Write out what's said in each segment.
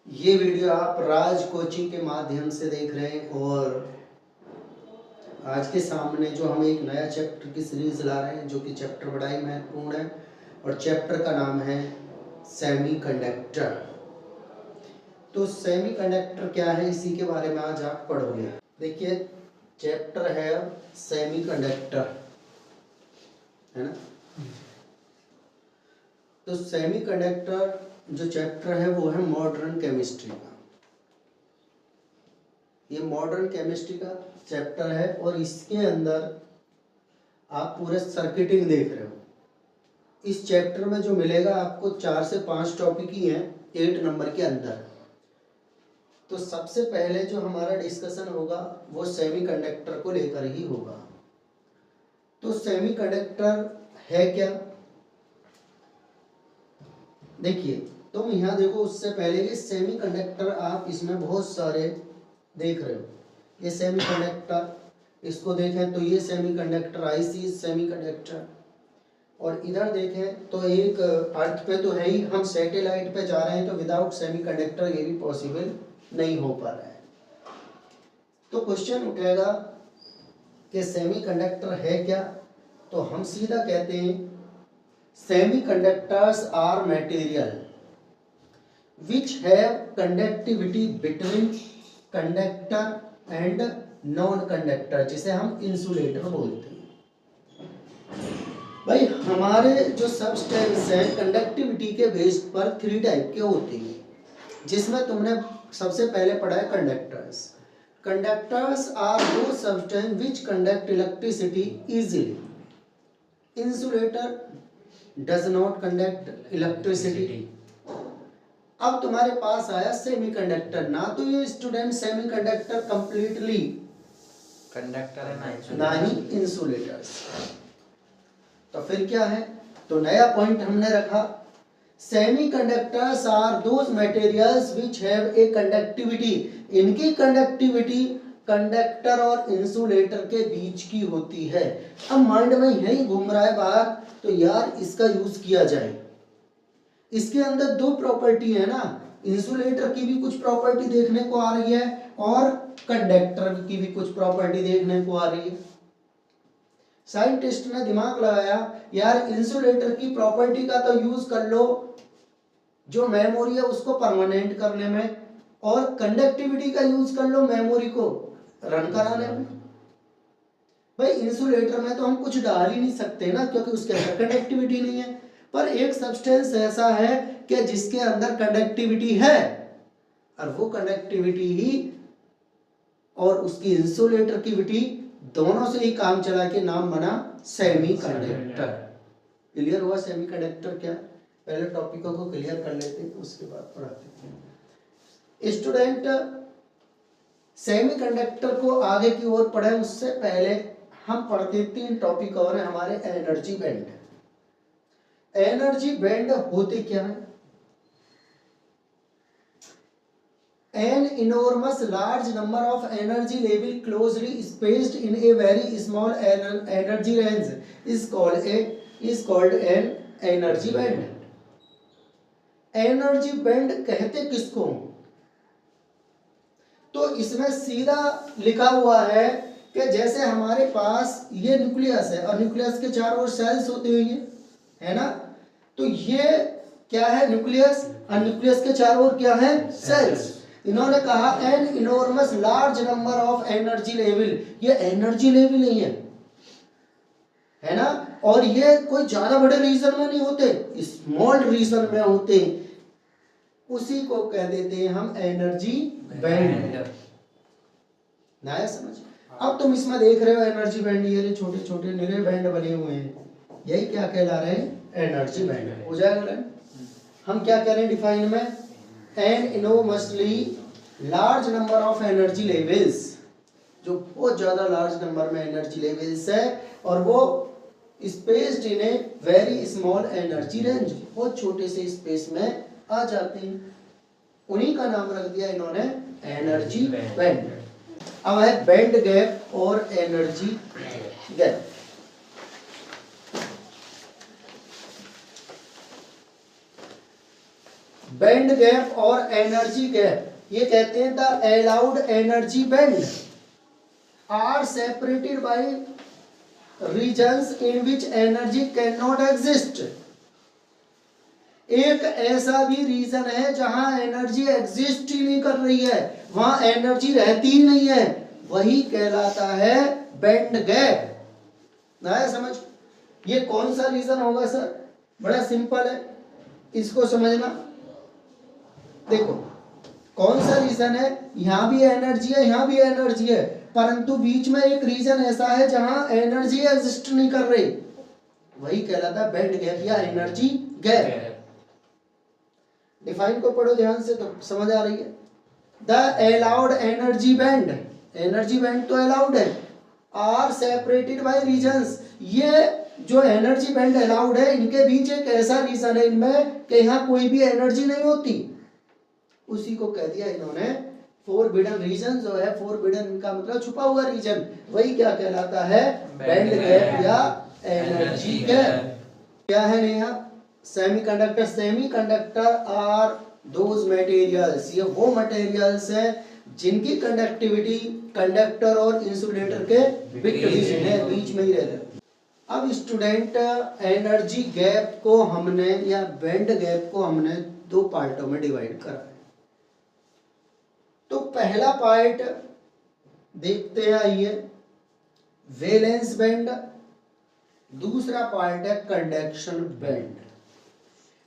ये वीडियो आप राज कोचिंग के माध्यम से देख रहे हैं और आज के सामने जो हम एक नया चैप्टर की सीरीज ला रहे हैं जो कि चैप्टर बड़ा ही महत्वपूर्ण है और चैप्टर का नाम है सेमीकंडक्टर। तो सेमीकंडक्टर क्या है, इसी के बारे में आज आप पढ़ोगे। देखिए चैप्टर है सेमीकंडक्टर, है ना। तो सेमीकंडक्टर जो चैप्टर है वो है मॉडर्न केमिस्ट्री का। ये मॉडर्न केमिस्ट्री का चैप्टर है और इसके अंदर आप पूरे सर्किटिंग देख रहे हो। इस चैप्टर में जो मिलेगा आपको 4 से 5 टॉपिक ही हैं 8 नंबर के अंदर। तो सबसे पहले जो हमारा डिस्कशन होगा वो सेमीकंडक्टर को लेकर ही होगा। तो सेमीकंडक्टर है क्या, देखिए तुम यहाँ देखो। उससे पहले ये सेमीकंडक्टर आप इसमें बहुत सारे देख रहे हो। ये सेमीकंडक्टर, इसको देखें तो ये सेमीकंडक्टर आईसी सेमीकंडक्टर, और इधर देखें तो एक अर्थ पे तो है ही, हम सैटेलाइट पे जा रहे हैं तो विदाउट सेमीकंडक्टर ये भी पॉसिबल नहीं हो पा रहा है। तो क्वेश्चन उठेगा कि सेमीकंडक्टर है क्या, तो हम सीधा कहते हैं semiconductors are material which have conductivity between conductor and non conductor, जिसे हम इंसुलेटर बोलते हैं। भाई हमारे जो सब्सटेंस है कंडक्टिविटी के बेस पर 3 टाइप के होते हैं, जिसमें तुमने सबसे पहले पढ़ा है कंडक्टर्स। कंडक्टर्स आर दो substance which conduct electricity easily. Insulator does not conduct electricity. अब तुम्हारे पास आया सेमीकंडक्टर, ना तो ये स्टूडेंट सेमीकंडक्टर कंप्लीटली कंडक्टर है ना ही इंसुलेटर्स। तो फिर क्या है, तो नया पॉइंट हमने रखा semiconductors are those materials which have a conductivity. इनकी कंडक्टिविटी कंडक्टर और इंसुलेटर के बीच की होती है। अब माइंड में यही घूम रहा है बात, तो यार इसका यूज किया जाए। इसके अंदर 2 प्रॉपर्टी है ना, इंसुलेटर की भी कुछ प्रॉपर्टी देखने को आ रही है और कंडक्टर की भी कुछ प्रॉपर्टी देखने को आ रही है। साइंटिस्ट ने दिमाग लगाया, यार इंसुलेटर की प्रॉपर्टी का तो यूज कर लो जो मेमोरी है उसको परमानेंट करने में, और कंडक्टिविटी का यूज कर लो मेमोरी को रन कराने में। भाई इंसुलेटर में तो हम कुछ डाल ही नहीं सकते ना, क्योंकि उसके अंदर कंडक्टिविटी नहीं है। पर एक सब्सटेंस ऐसा है कि जिसके अंदर कंडक्टिविटी है, और वो कंडक्टिविटी ही और उसकी इंसुलेटरटिविटी दोनों से ही काम चला के नाम बना सेमीकंडक्टर। क्लियर हुआ सेमीकंडक्टर क्या? पहले टॉपिकों को क्लियर कर लेते हैं, उसके बाद पढ़ाते हैं। स्टूडेंट सेमीकंडक्टर को आगे की ओर पढ़े उससे पहले हम पढ़ते 3 टॉपिक और है हमारे। Energy band. एनर्जी बैंड होते क्या है? An enormous large number of energy level closely spaced in a very small energy range is called an energy band. Energy band कहते किसको? तो इसमें सीधा लिखा हुआ है कि जैसे हमारे पास ये न्यूक्लियस है और न्यूक्लियस के चारों ओर सेल्स होते हुए है ना, तो ये क्या है न्यूक्लियस, और न्यूक्लियस के चारों ओर क्या है सेल्स। इन्होंने कहा an enormous large number of energy level, ये एनर्जी लेवल नहीं है ना, और ये कोई ज्यादा बड़े रीजन में नहीं होते, स्मॉल रीजन में होते, उसी को कह देते हैं हम एनर्जी बैंड। नया समझ। अब तुम इसमें देख रहे हो एनर्जी बैंड, ये छोटे छोटे निरे बैंड बने हुए हैं, यही क्या कहला रहे हैं? Energy band. हो जाएगा। हम क्या कह रहे हैं डिफाइन में? An enormously large number of energy levels, जो बहुत ज्यादा लार्ज नंबर में एनर्जी लेवल्स है और वो spaced in a very small energy range, बहुत छोटे से स्पेस में आ जाते हैं। उन्हीं का नाम रख दिया इन्होंने एनर्जी बैंड। अब है बैंड गैप और एनर्जी गैप। बैंड गैप और एनर्जी गैप, ये कहते हैं the allowed energy band are separated by regions in which energy can not exist. एक ऐसा भी रीजन है जहां एनर्जी एग्जिस्ट ही नहीं कर रही है, वहां एनर्जी रहती ही नहीं है, वही कहलाता है बैंड गैप। ना समझ, ये कौन सा रीजन होगा सर? बड़ा सिंपल है, इसको समझना। देखो कौन सा रीजन है, यहां भी एनर्जी है, यहां भी एनर्जी है, परंतु बीच में एक रीजन ऐसा है जहां एनर्जी एग्जिस्ट नहीं कर रही, वही कहलाता है बैंड गैप या एनर्जी गैप। डिफाइन को पढ़ो ध्यान से तो समझ आ रही है। The allowed energy band, energy band तो अलाउड है, आर सेपरेटेड बाय रीजन्स, ये जो एनर्जी बैंड अलाउड है इनके बीच एक ऐसा रीजन है इनमें कि यहाँ कोई भी एनर्जी नहीं होती, उसी को कह दिया इन्होंने फोरबिडन रीजन। जो है फोरबिडन का मतलब छुपा हुआ रीजन, वही क्या कहलाता है? बैंड गैप या एनर्जी गैप। क्या है Neha? Semiconductor, semiconductor are those materials, ये वो मटेरियल्स है जिनकी कंडक्टिविटी कंडक्टर और इंसुलेटर के बीच में ही रहते। अब स्टूडेंट एनर्जी गैप को हमने या बैंड गैप को हमने दो पार्टों में डिवाइड करा है। तो पहला पार्ट देखते हैं, आइए, वैलेंस बैंड, दूसरा पार्ट है कंडक्शन बैंड।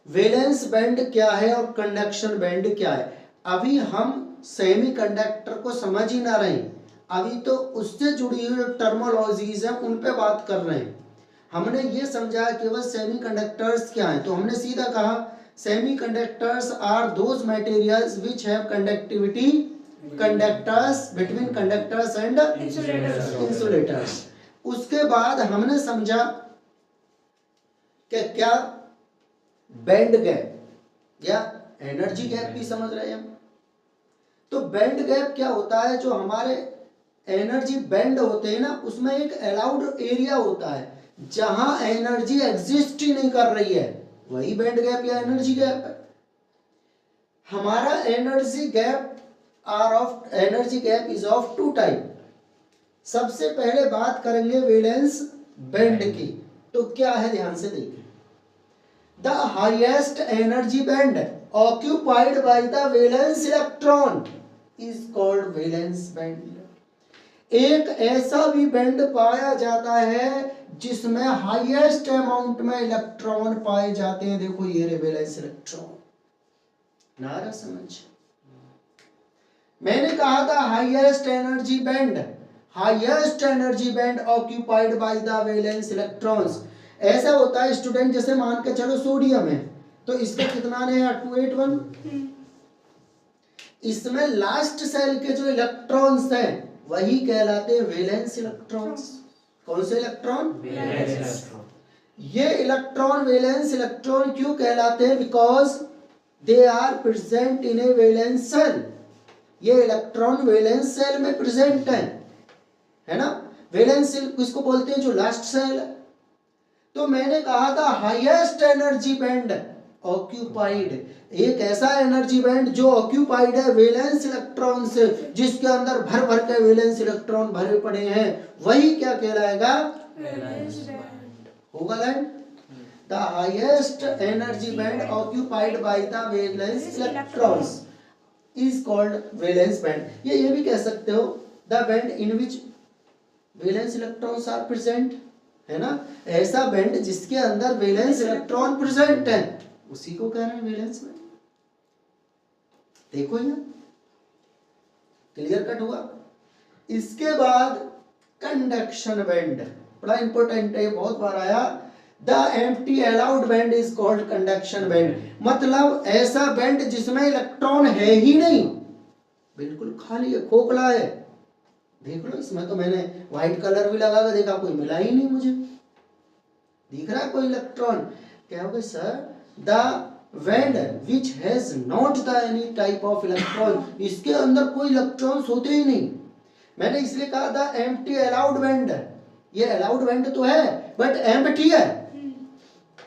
वैलेंस बैंड क्या है और कंडक्शन बैंड क्या है? अभी हम सेमीकंडक्टर को समझ ही ना रहे, अभी तो उससे जुड़ी हुई टर्मोलॉजीज है उन पे बात कर रहे हैं। हमने ये समझा कि वह सेमीकंडक्टर्स क्या हैं, तो हमने सीधा कहा semiconductors are those materials which have conductivity conductors between conductors and insulators. उसके बाद हमने समझा कि क्या बैंड गैप या एनर्जी गैप भी समझ रहे हैं हम। तो बैंड गैप क्या होता है? जो हमारे एनर्जी बैंड होते हैं ना, उसमें एक अलाउड एरिया होता है जहां एनर्जी एग्जिस्ट ही नहीं कर रही है, वही बैंड गैप या एनर्जी गैप है। हमारा energy gap energy gap is of two type. सबसे पहले बात करेंगे वैलेंस बैंड की, तो क्या है ध्यान से देखिए। The highest energy band occupied by the valence electron is called valence band। एक ऐसा भी बैंड पाया जाता है जिसमें हाईएस्ट अमाउंट में इलेक्ट्रॉन पाए जाते हैं। देखो ये रे वैलेंस इलेक्ट्रॉन, नारा समझ। मैंने कहा था highest energy band occupied by the valence electrons. ऐसा होता है स्टूडेंट, जैसे मान के चलो सोडियम है, तो इसका कितना है 281, इसमें लास्ट सेल के जो इलेक्ट्रॉन्स हैं वही कहलाते हैं वैलेंस इलेक्ट्रॉन्स। कौन से इलेक्ट्रॉन? ये इलेक्ट्रॉन वैलेंस इलेक्ट्रॉन क्यों कहलाते हैं? Because they are present in a valence shell. ये इलेक्ट्रॉन वैलेंस सेल में प्रेजेंट है ना। वैलेंस सेल किसको बोलते हैं? जो लास्ट सेल है। तो मैंने कहा था हाईएस्ट एनर्जी बैंड ऑक्यूपाइड, एक ऐसा एनर्जी बैंड जो ऑक्यूपाइड है वैलेंस इलेक्ट्रॉन से, जिसके अंदर भर भर के वैलेंस इलेक्ट्रॉन भरे पड़े हैं, वही क्या कहलाएगा? होगा लैंड। The highest energy band occupied by the valence electrons is called valence band. ये भी कह सकते हो the band in which valence electrons are present, है ना। ऐसा बैंड जिसके अंदर वैलेंस इलेक्ट्रॉन प्रेजेंट है, उसी को कह रहे हैं वैलेंस बैंड। देखो यहाँ क्लियर कट हुआ। इसके बाद कंडक्शन बैंड, बड़ा इंपॉर्टेंट है, बहुत बार आया। The empty allowed band is called conduction band. मतलब ऐसा बैंड जिसमें इलेक्ट्रॉन है ही नहीं, बिल्कुल खाली है, खोखला है। देख लो, इसमें तो मैंने व्हाइट कलर भी लगा कर देखा, कोई मिला ही नहीं मुझे, दिख रहा है कोई इलेक्ट्रॉन। क्या होगा sir? The band which has not the any type of electron, इसके अंदर कोई इलेक्ट्रॉन्स होते ही नहीं। मैंने इसलिए कहा द एम्प्टी अलाउड बैंड। ये अलाउड बैंड तो है बट एम्प्टी है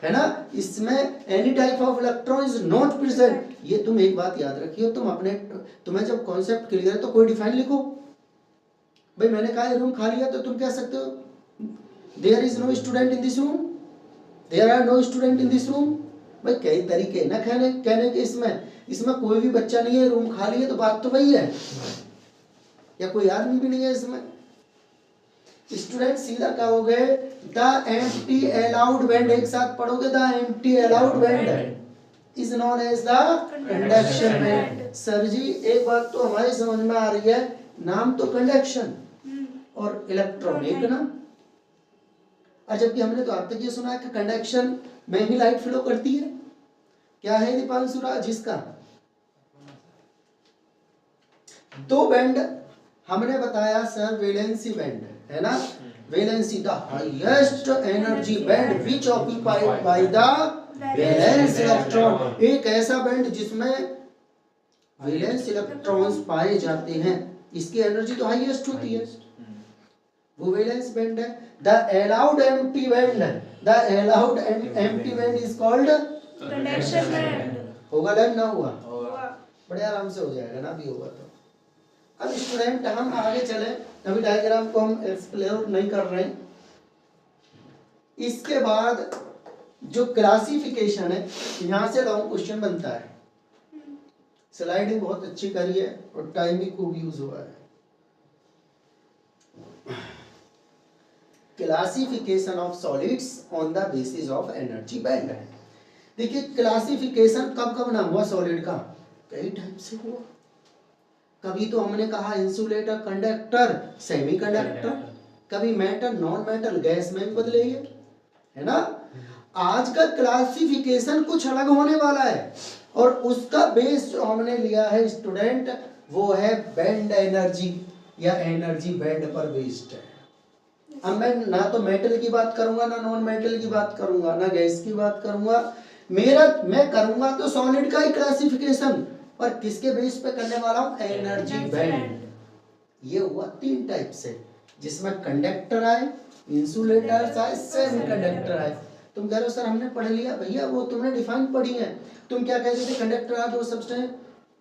है ना, इसमें any type of electron is not present. ये तुम एक बात याद रखियो, तुम्हें जब कॉन्सेप्ट क्लियर है तो कोई डिफाइन लिखो। भाई मैंने कहा रूम खाली है तो तुम कह सकते हो there is no student in this room, there are no student in this room. भाई कई तरीके ना कहने के, इसमें कोई भी बच्चा नहीं है, रूम खाली है, तो बात तो वही है, या कोई आदमी भी नहीं है इसमें। स्टूडेंट सीधा कहोगे द एम्प्टी अलाउड बैंड, एक साथ पढ़ोगे the empty allowed band is known as the conduction band. Sir ji एक बात तो हमारी समझ में आ रही है, नाम तो कंडक्शन और इलेक्ट्रॉन एक ना, और जबकि हमने तो अब तक ये सुना है कि कंडक्शन में ही लाइट फ्लो करती है। क्या है दीपांशु राज जिसका दो बैंड हमने बताया सर, वैलेंसी बैंड है ना, valency the highest energy band which occupied by the valence electron, एक ऐसा बैंड जिसमें वैलेंस इलेक्ट्रॉन्स पाए जाते हैं, इसकी एनर्जी तो हाईएस्ट होती है, वो वैलेंस बैंड है। The allowed empty band, the allowed empty band is called conduction band. होगा लर्न ना हुआ, बड़े आराम से हो जाएगा ना, भी होगा तो। अब स्टूडेंट हम आगे चले, अभी डायग्राम को हम एक्सप्लेन नहीं कर रहे हैं। इसके बाद जो क्लासिफिकेशन है, यहाँ से लॉन्ग क्वेश्चन बनता है। स्लाइडिंग बहुत अच्छी करी है और टाइम भी खूब यूज हुआ है। Classification of solids on the basis of energy band है। देखिए क्लासिफिकेशन कब कब ना हुआ सॉलिड का, कई टाइप से हुआ। कभी तो हमने कहा इंसुलेटर, कंडक्टर, सेमीकंडक्टर, कभी मेटल, नॉन मेटल, गैस में भी बदले ये, है ना। आज का क्लासिफिकेशन कुछ अलग होने वाला है और उसका बेस जो हमने लिया है स्टूडेंट वो है बैंड एनर्जी या एनर्जी बैंड पर बेस्ड है। अब मैं ना तो मेटल की बात करूंगा, ना नॉन मेटल की बात करूंगा, ना गैस की बात करूंगा। मैं करूंगा तो सॉलिड का ही क्लासिफिकेशन, पर किसके बेस पे करने वाला हूं, एनर्जी बैंड। ये हुआ तीन टाइप से, जिसमें कंडक्टर आए, इंसुलेटर्स आए, सेमीकंडक्टर आए। तुम कह रहे हो सर हमने पढ़ लिया, भैया वो तुमने डिफाइन पढ़ी है। तुम क्या कहते थे, कंडक्टर आर दो substance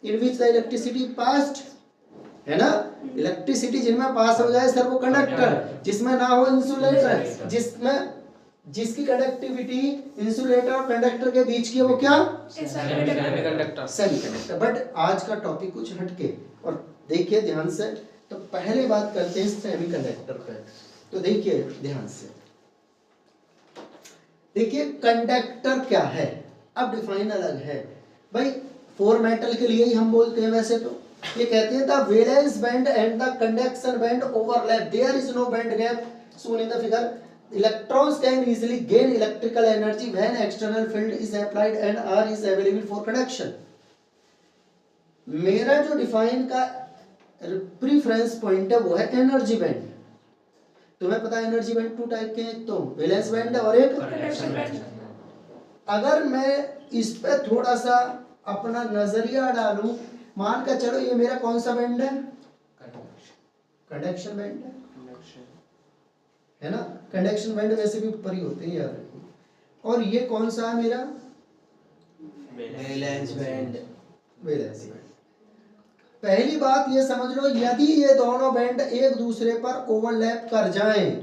in which the electricity passed, है ना, इलेक्ट्रिसिटी जिनमें पास हो जाए सर वो कंडक्टर, जिसमें ना हो इंसुलेटर, जिसकी कंडक्टिविटी इंसुलेटर और कंडक्टर के बीच की है वो क्या, सेमीकंडक्टर। बट आज का टॉपिक कुछ हटके, और देखिए ध्यान से, तो पहले बात करते हैं सेमीकंडक्टर पे। तो देखिए ध्यान से, देखिए कंडक्टर क्या है, अब डिफाइन अलग है भाई। फोर मेटल के लिए ही हम बोलते हैं वैसे तो। ये कहते हैं the valence band and the conduction band overlap, there is no band gap shown in the figure. Electrons can easily gain electrical energy when external field is applied and R is available for conduction. मेरा जो define का preference point है वो है energy band. तुम्हें पता है energy band to type के हैं, एक तो वैलेंस बैंड और एक कंडक्शन बैंड। अगर मैं इस पे थोड़ा सा अपना नजरिया डालूं, मान कर चलो ये मेरा कौन सा बैंड है, कंडक्शन बैंड है ना। कंडक्शन बैंड वैसे भी ऊपर ही होते हैं याद रखो। और ये कौन सा है मेरा, वैलेंस बैंड। Valence band. पहली बात ये समझ लो, यदि ये दोनों बैंड एक दूसरे पर ओवरलैप कर जाएं,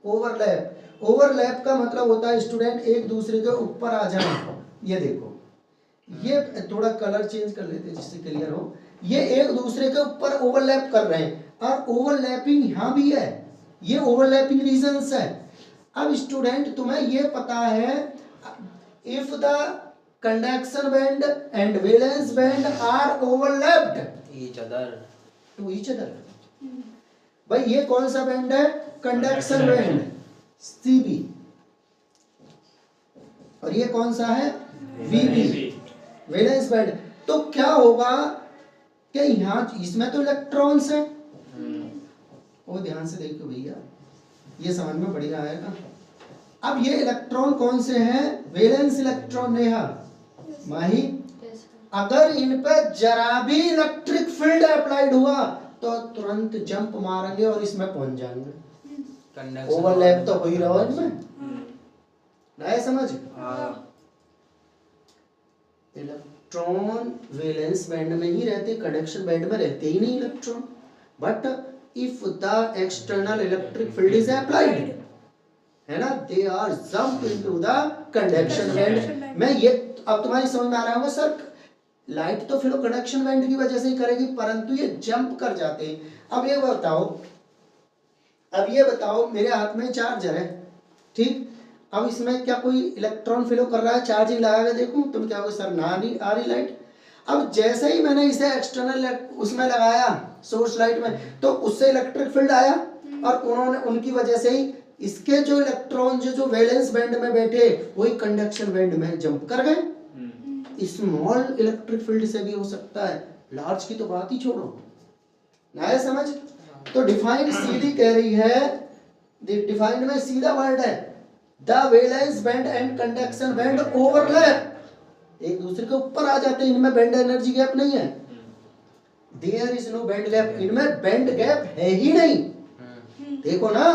ओवरलैप का मतलब होता है स्टूडेंट एक दूसरे के ऊपर आ जाएं। ये देखो, ये थोड़ा कलर चेंज कर लेते हैं जिससे क्लियर हो। ये एक दूसरे के ऊपर ओवरलैप कर रहे हैं, और ओवरलैपिंग यहाँ भी है, ये ओवरलैपिंग रीजंस है। अब स्टूडेंट तुम्हें ये पता है, if the conduction band and valence band are overlapped to each other, भाई ये कौन सा बैंड है, कंडक्शन बैंड CB, और ये कौन सा है, VB, वैलेंस बैंड। तो क्या होगा कि यहाँ इसमें तो इलेक्ट्रॉन्स है, वो ध्यान से देखो भैया, ये समझ में बढ़िया आएगा। अब ये इलेक्ट्रॉन कौन से हैं, वैलेंस इलेक्ट्रॉन। नेहा, माही, अगर इन पे जरा भी इलेक्ट्रिक फील्ड अप्लाइड हुआ तो तुरंत जंप मारेंगे और इसमें पहुंच जाएंगे। ओवरलैप तो हो ही रहा है इनमें, नया समझ। हाँ। इलेक्ट्रॉन वैलेंस बैंड में ही रहते, कंडक्शन बैंड में रहते ही नहीं electron. But if the external electric field is applied, है ना, they are jump into the conduction band. मैं ये अब तुम्हारी समझ में आ रहा होगा सर, लाइट तो फ्लो कंडक्शन बैंड की वजह से ही करेगी, परंतु ये जंप कर जाते हैं। अब ये बताओ मेरे हाथ में चार्जर है, ठीक, अब इसमें क्या कोई इलेक्ट्रॉन फ्लो कर रहा है? चार्जिंग लगा के देखूं तुम क्या होगा सर, ना नहीं आ रही लाइट। अब जैसे ही मैंने इसे एक्सटर्नल उसमें लगाया सोर्स लाइट में, तो उससे इलेक्ट्रिक फील्ड आया और उन्होंने उनकी वजह से ही इसके जो इलेक्ट्रॉन जो वैलेंस बैंड में बैठे वही कंडक्शन बैंड में जंप कर गए। स्मॉल इलेक्ट्रिक फील्ड से भी हो सकता है, लार्ज की तो बात ही छोड़ो। ना है समझ? तो डिफाइन सीधी कह रही है, डिफाइंड में सीधा वर्ड है, the valence band and conduction band overlap, एक दूसरे के ऊपर आ जाते हैं, इनमें बैंड एनर्जी गैप नहीं है। There is no band gap, इनमें बैंड गैप है ही नहीं। देखो ना,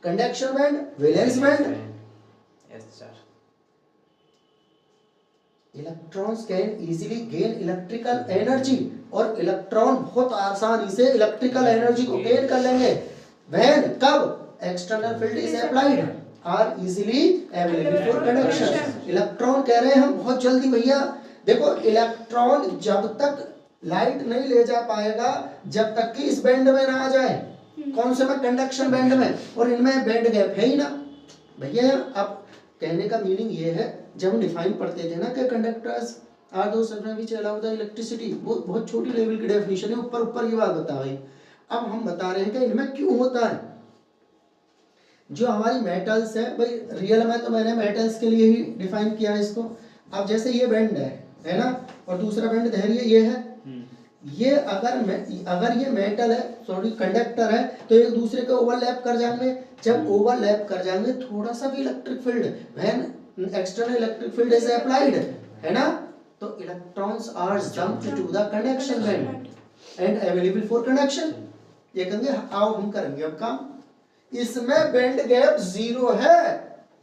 conduction band, valence band. Yes sir. Electrons can easily gain electrical energy, और इलेक्ट्रॉन बहुत आसानी से इलेक्ट्रिकल एनर्जी को गेन कर लेंगे। व्हेन, कब? External field is applied are easily available for conduction. Electron कह रहे हैं हम बहुत जल्दी भैया। देखो इलेक्ट्रॉन जब तक लाइट नहीं ले जा पाएगा जब तक कि इस बैंड में ना आ जाए, कौन से में? कंडक्शन बैंड में, और इनमें बैंड गैप है ही ना भैया। अब कहने का मीनिंग ये है, जब हम डिफाइन पढ़ते थे ना कि कंडक्टर्स आर दो substance which allow the electricity, वो बहुत छोटी लेवल की डेफिनेशन है, ऊपर ऊपर ये बात बता रही। अब हम बता रहे हैं कि इनमें क्यों होता है। जो हमारी मेटल्स है भाई, रियल में तो मैंने मेटल्स के लिए ही डिफाइन किया है इसको। अब जैसे ये बैंड है ना, और दूसरा बैंड धैर्य ये है, ये अगर ये मेटल है, सॉरी कंडक्टर है, तो एक दूसरे को ओवरलैप कर जाएंगे। जब ओवरलैप कर जाएंगे थोड़ा सा भी electric field, when external electric field is applied, है ना, तो electrons are jumped to the conduction band and available for conduction. ये कहेंगे, आओ हम करेंगे अब काम। इसमें बैंड गैप जीरो है,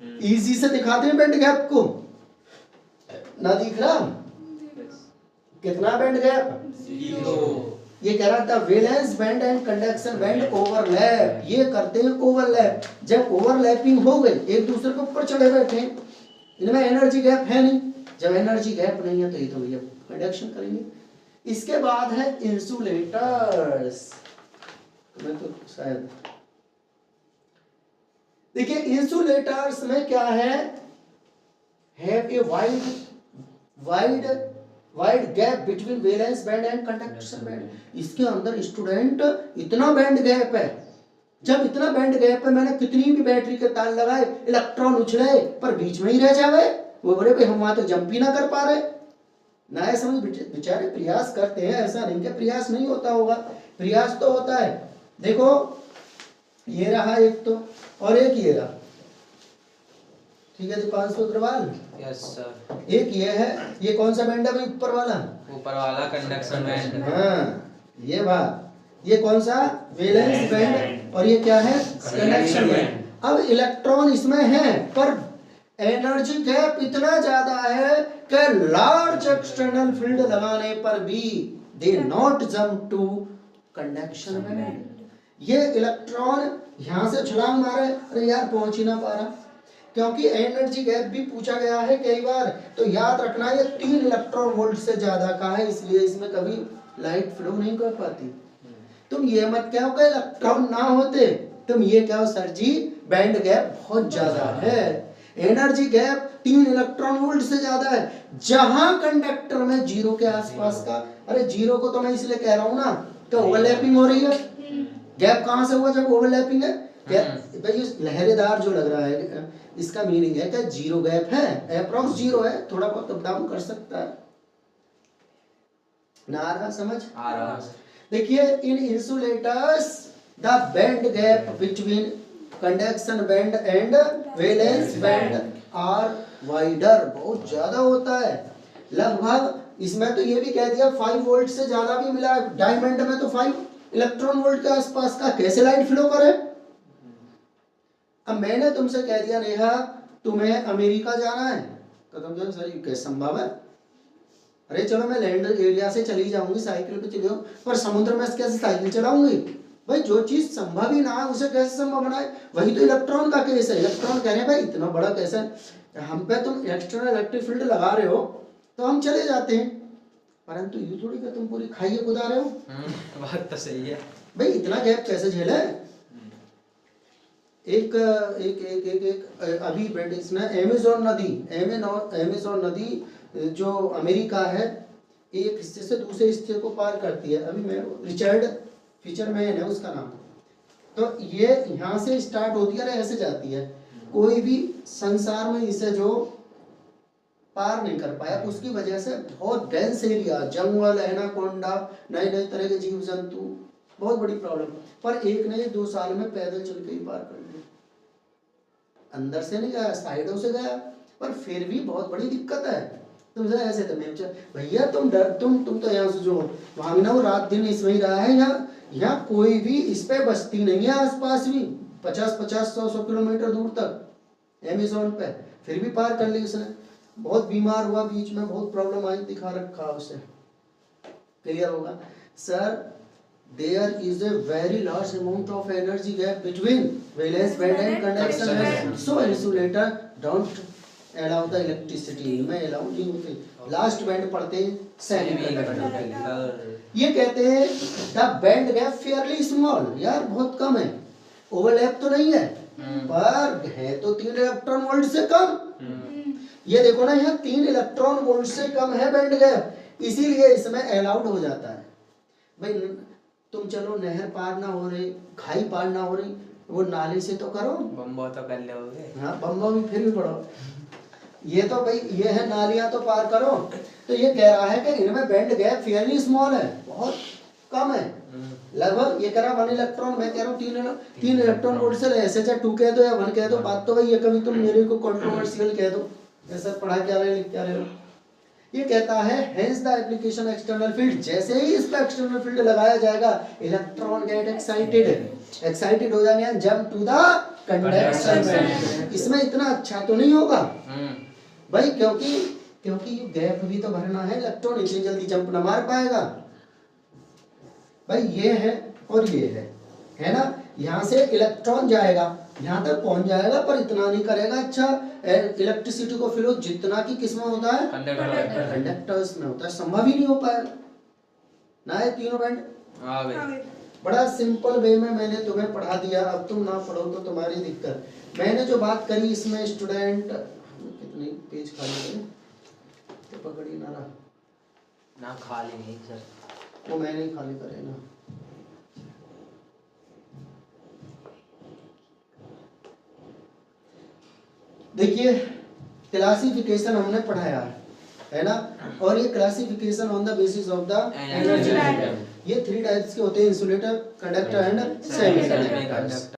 इजी से दिखाते हैं बैंड गैप को, ना दिख रहा? कितना बैंड गैप? जीरो। ये कह रहा था valence band and conduction band overlap, ये करते हैं ओवरलैप। जब ओवरलैपिंग हो गई, एक दूसरे के ऊपर चढ़े बैठे, इनमें एनर्जी गैप है नहीं। जब एनर्जी गैप नहीं है तो ये तो भैया कंडक्शन करेंगे। इसके बाद है इंसुलेटर्स। मैं तो शायद देखिए इंसुलेटर्स में क्या है, have a wide gap between valence band and conduction band. इसके अंदर स्टूडेंट इतना बैंड गैप है, जब इतना बैंड गैप है, मैंने कितनी भी बैटरी के तार लगाए, इलेक्ट्रॉन उछले पर बीच में ही रह जावे। वो बोले भाई हम वहां तो जंप ही ना कर पा रहे। ना समझ, बेचारे प्रयास करते हैं, ऐसा नहीं कि प्रयास नहीं होता होगा, प्रयास तो होता है। देखो ये रहा एक तो, और एक ये रहा, ठीक है, दीपांशु अग्रवाल। Yes sir. एक ये है, ये कौन सा बैंड है भाई? ऊपर वाला कंडक्शन बैंड। हाँ ये बात, ये कौन सा? वैलेंस बैंड, और ये क्या है? Conduction band. अब इलेक्ट्रॉन इसमें है पर एनर्जी गैप इतना ज्यादा है कि लार्ज एक्सटर्नल फील्ड लगाने पर भी they not jump to conduction band. ये इलेक्ट्रॉन यहां से छलांग मारे, अरे यार पहुंच ही ना पा रहा, क्योंकि एनर्जी गैप भी पूछा गया है कई बार। तो याद रखना ये 3 इलेक्ट्रॉन वोल्ट से ज्यादा का है, इसलिए इसमें कभी लाइट फ्लो नहीं कर पाती। तुम ये मत कहो कि इलेक्ट्रॉन ना होते, तुम ये कहो सर जी बैंड गैप बहुत ज्यादा है, एनर्जी गैप 3 इलेक्ट्रॉन वोल्ट से ज्यादा है। जहां कंडक्टर में जीरो के आसपास का, अरे जीरो को तो मैं इसलिए कह रहा हूं ना तो ओवरलैपिंग हो रही है। गैप कहां से हुआ? जब ओवरलैपिंग है। भाई लहरेदार जो लग रहा है, इसका मीनिंग है कि जीरो गैप है, अप्रॉक्स जीरो है, थोड़ा बहुत अप डाउन कर सकता है। ना आ रहा समझ? आ रहा। देखिए इन insulators the band gap between conduction band and valence band are wider, बहुत ज्यादा होता है। लगभग इसमें तो ये भी कह दिया 5 वोल्ट से ज्यादा भी मिला है। डायमंड में तो 5 इलेक्ट्रॉन वोल्ट के आसपास का कैसे लाइट फ्लो करे। अब मैंने तुमसे कह दिया नेहा तुम्हें अमेरिका जाना है, तो तुम कहोगे सर ये कैसे संभव है? अरे चलो मैं लैंड एरिया से चली जाऊंगी, साइकिल पे चली जाऊँ, पर समुद्र में कैसे साइकिल चलाऊंगी? भाई जो चीज संभव ही ना है उसे कैसे संभव बनाए? वही तो इलेक्ट्रॉन का केस है। इलेक्ट्रॉन कह रहे हैं भाई इतना बड़ा कैसे हम पे तुम एक्सटर्नल इलेक्ट्रिक फील्ड लगा रहे हो तो हम चले जाते हैं, परंतु ये थोड़ी कि तुम पूरी खाइए कुदा रहे हो। बात तो सही है भाई इतना गैप कैसे झेले? एक एक एक एक एक अभी ब्रिटिश ने अमेज़न नदी जो अमेरिका है एक हिस्से से दूसरे हिस्से को पार करती है। अभी मैं रिचर्ड फिशरमैन है उसका नाम। तो ये यहाँ से स्टार्ट होती है और ऐसे जाती है। कोई भी संसार में इसे जो पार नहीं कर पाया, उसकी वजह से बहुत डेंस एरिया, जंगल, एनाकोंडा, नए नए तरह के जीव जंतु, बहुत बड़ी प्रॉब्लम। पर एक ने 2 साल में पैदल चल के ही पार कर लिया। अंदर से नहीं गया, साइडों से गया, पर फिर भी बहुत बड़ी दिक्कत है। तुमसे ऐसे तो मैं भैया तुम तो यहाँ से जो वहां ना वो रात दिन इसमें ही रहा है। यहाँ कोई भी इस पे बस्ती नहीं है आसपास भी, 50-100 किलोमीटर दूर तक अमेज़न पे, फिर भी पार कर ली उसने। बहुत बीमार हुआ, बीच में बहुत प्रॉब्लम आई, दिखा रखा उसे, क्लियर होगा sir. There is a very large amount of energy gap between valence band and conduction band. So insulator don't allow the electricity. मैं allow नहीं होते। Last band पढ़ते हैं semiconductor। ये कहते हैं the band gap fairly small, यार बहुत कम है, ओवरलैप तो नहीं है, पर है तो 3 इलेक्ट्रॉन वोल्ट से कम। ये देखो ना, यहाँ 3 इलेक्ट्रॉन वोल्ट से कम है बैंड गैप, इसीलिए इसमें अलाउड हो जाता है। भाई तुम चलो नहर पार ना हो रही, खाई पार ना हो रही, वो नाले से तो करो, बम्बो तो कर लोगे। हाँ बम्बो भी फिर भी पढ़ो। ये तो भाई ये है नालियां तो पार करो। तो ये कह रहा है कि इनमें बैंड गैप फेयरली स्मॉल है, बहुत कम है। लगभग ये कह रहा 1 इलेक्ट्रॉन, मैं कह रहा हूँ 3 इलेक्ट्रॉन वोल्ट से ऐसे चाहे 2 कह दो या 1 कह दो, बात तो भाई ये कभी तुम मेरे को कंट्रोवर्शियल कह दो, ऐसा पढ़ा क्या रहे लिख क्या रहे हो। ये कहता है hence the application external field, जैसे ही इस पे एक्सटर्नल फील्ड लगाया जाएगा इलेक्ट्रॉन गेट एक्साइटेड हो जाएंगे, jump to the conduction band. इसमें इतना अच्छा तो नहीं होगा भाई, क्योंकि ये गैप भी तो भरना है, इलेक्ट्रॉन इतनी जल्दी जंप ना मार पाएगा। भाई ये है और ये है ना, यहाँ से इलेक्ट्रॉन जाएगा यहाँ तक पहुंच जाएगा, पर इतना नहीं करेगा अच्छा इलेक्ट्रिसिटी को फ्लो जितना कि किसमें होता है, कंडक्टर्स में होता है। संभव ही नहीं हो पाएगा ना ये तीनों बैंड। बड़ा सिंपल वे में मैंने तुम्हें पढ़ा दिया, अब तुम ना पढ़ो तो तुम्हारी दिक्कत। मैंने जो बात करी इसमें स्टूडेंट कितने पेज खाली करें तो पकड़ी ना रहा ना, खाली नहीं सर, वो मैंने ही खाली करे ना। देखिए क्लासिफिकेशन हमने पढ़ाया है ना, और ये classification on the basis of the energy. ये 3 टाइप्स के होते हैं, इंसुलेटर, कंडक्टर एंड सेमीकंडक्टर।